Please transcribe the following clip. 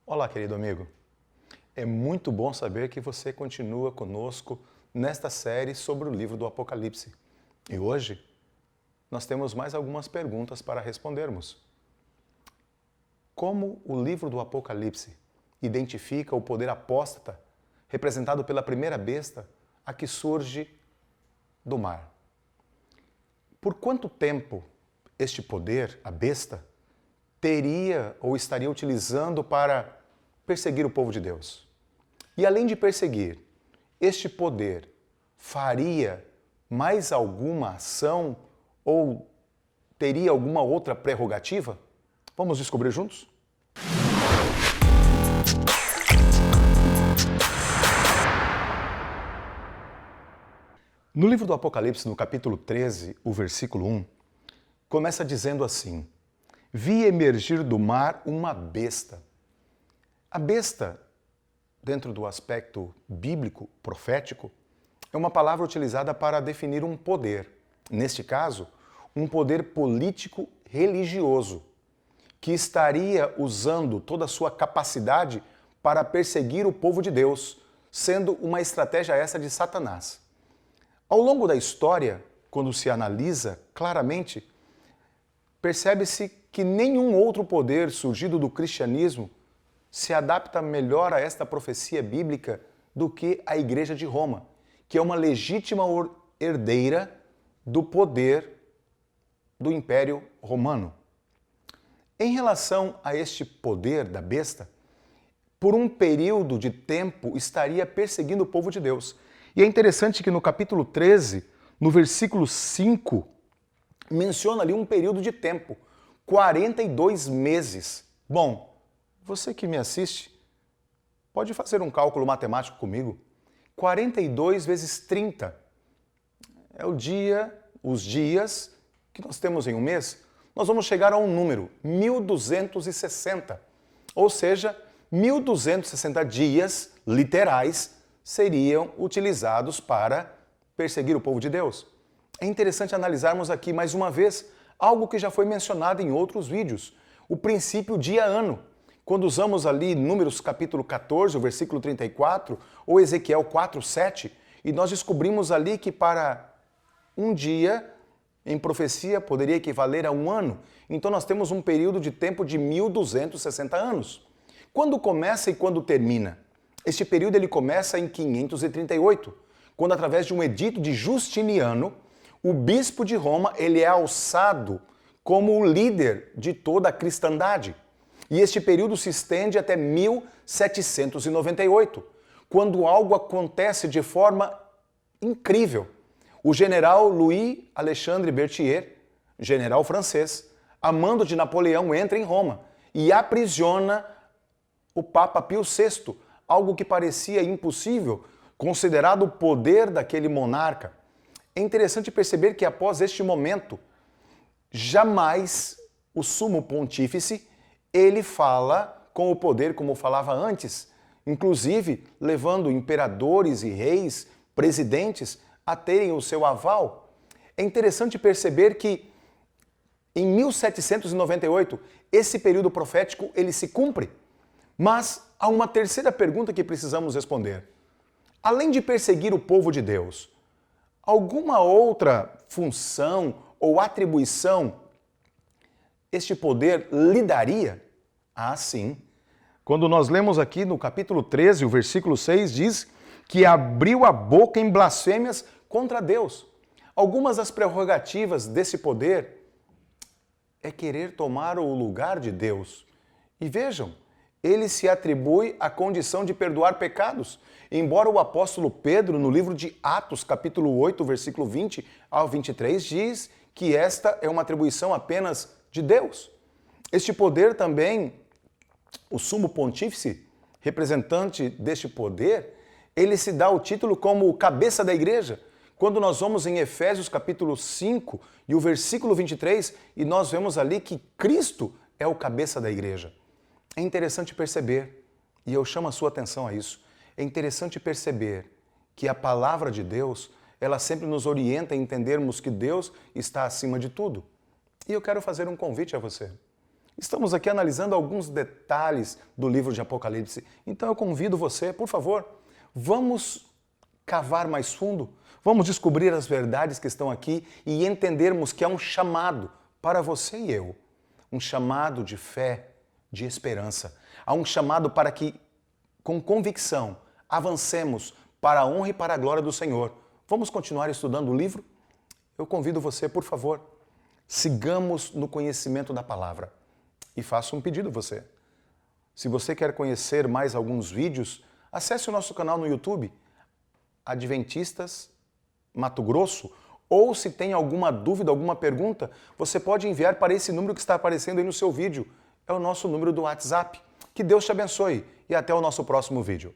Olá, querido amigo. É muito bom saber que você continua conosco nesta série sobre o livro do Apocalipse. E hoje nós temos mais algumas perguntas para respondermos. Como o livro do Apocalipse identifica o poder apóstata representado pela primeira besta a que surge do mar? Por quanto tempo este poder, a besta, teria ou estaria utilizando para perseguir o povo de Deus? E além de perseguir, este poder faria mais alguma ação ou teria alguma outra prerrogativa? Vamos descobrir juntos? No livro do Apocalipse, no capítulo 13, o versículo 1, começa dizendo assim: Vi emergir do mar uma besta. A besta, dentro do aspecto bíblico, profético, é uma palavra utilizada para definir um poder. Neste caso, um poder político religioso, que estaria usando toda a sua capacidade para perseguir o povo de Deus, sendo uma estratégia essa de Satanás. Ao longo da história, quando se analisa claramente, percebe-se que nenhum outro poder surgido do cristianismo se adapta melhor a esta profecia bíblica do que a Igreja de Roma, que é uma legítima herdeira do poder do Império Romano. Em relação a este poder da besta, por um período de tempo estaria perseguindo o povo de Deus. E é interessante que no capítulo 13, no versículo 5, menciona ali um período de tempo, 42 meses. Bom, você que me assiste, pode fazer um cálculo matemático comigo. 42 vezes 30 é os dias que nós temos em um mês. Nós vamos chegar a um número, 1260. Ou seja, 1260 dias literais seriam utilizados para perseguir o povo de Deus. É interessante analisarmos aqui mais uma vez algo que já foi mencionado em outros vídeos, o princípio dia-ano. Quando usamos ali Números capítulo 14, o versículo 34, ou Ezequiel 4, 7, e nós descobrimos ali que para um dia, em profecia, poderia equivaler a um ano. Então nós temos um período de tempo de 1260 anos. Quando começa e quando termina? Este período ele começa em 538, quando através de um edito de Justiniano, o bispo de Roma ele é alçado como o líder de toda a cristandade. E este período se estende até 1798, quando algo acontece de forma incrível. O general Louis Alexandre Berthier, general francês, a mando de Napoleão, entra em Roma e aprisiona o Papa Pio VI, algo que parecia impossível, considerado o poder daquele monarca. É interessante perceber que após este momento, jamais o sumo pontífice ele fala com o poder como falava antes, inclusive levando imperadores e reis, presidentes, a terem o seu aval. É interessante perceber que em 1798, esse período profético ele se cumpre. Mas há uma terceira pergunta que precisamos responder. Além de perseguir o povo de Deus, alguma outra função ou atribuição este poder lhe daria? Ah, sim. Quando nós lemos aqui no capítulo 13, o versículo 6, diz que abriu a boca em blasfêmias contra Deus. Algumas das prerrogativas desse poder é querer tomar o lugar de Deus. E vejam, ele se atribui a condição de perdoar pecados. Embora o apóstolo Pedro, no livro de Atos, capítulo 8, versículo 20 ao 23, diz que esta é uma atribuição apenas de Deus. Este poder também, o sumo pontífice, representante deste poder, ele se dá o título como cabeça da igreja. Quando nós vamos em Efésios capítulo 5 e o versículo 23, e nós vemos ali que Cristo é o cabeça da igreja. É interessante perceber, e eu chamo a sua atenção a isso, é interessante perceber que a palavra de Deus, ela sempre nos orienta a entendermos que Deus está acima de tudo. E eu quero fazer um convite a você. Estamos aqui analisando alguns detalhes do livro de Apocalipse. Então eu convido você, por favor, vamos cavar mais fundo, vamos descobrir as verdades que estão aqui e entendermos que é um chamado para você e eu. Um chamado de fé, de esperança. Há um chamado para que, com convicção, avancemos para a honra e para a glória do Senhor. Vamos continuar estudando o livro? Eu convido você, por favor, sigamos no conhecimento da palavra. E faço um pedido a você. Se você quer conhecer mais alguns vídeos, acesse o nosso canal no YouTube, Adventistas Mato Grosso, ou se tem alguma dúvida, alguma pergunta, você pode enviar para esse número que está aparecendo aí no seu vídeo. É o nosso número do WhatsApp. Que Deus te abençoe e até o nosso próximo vídeo.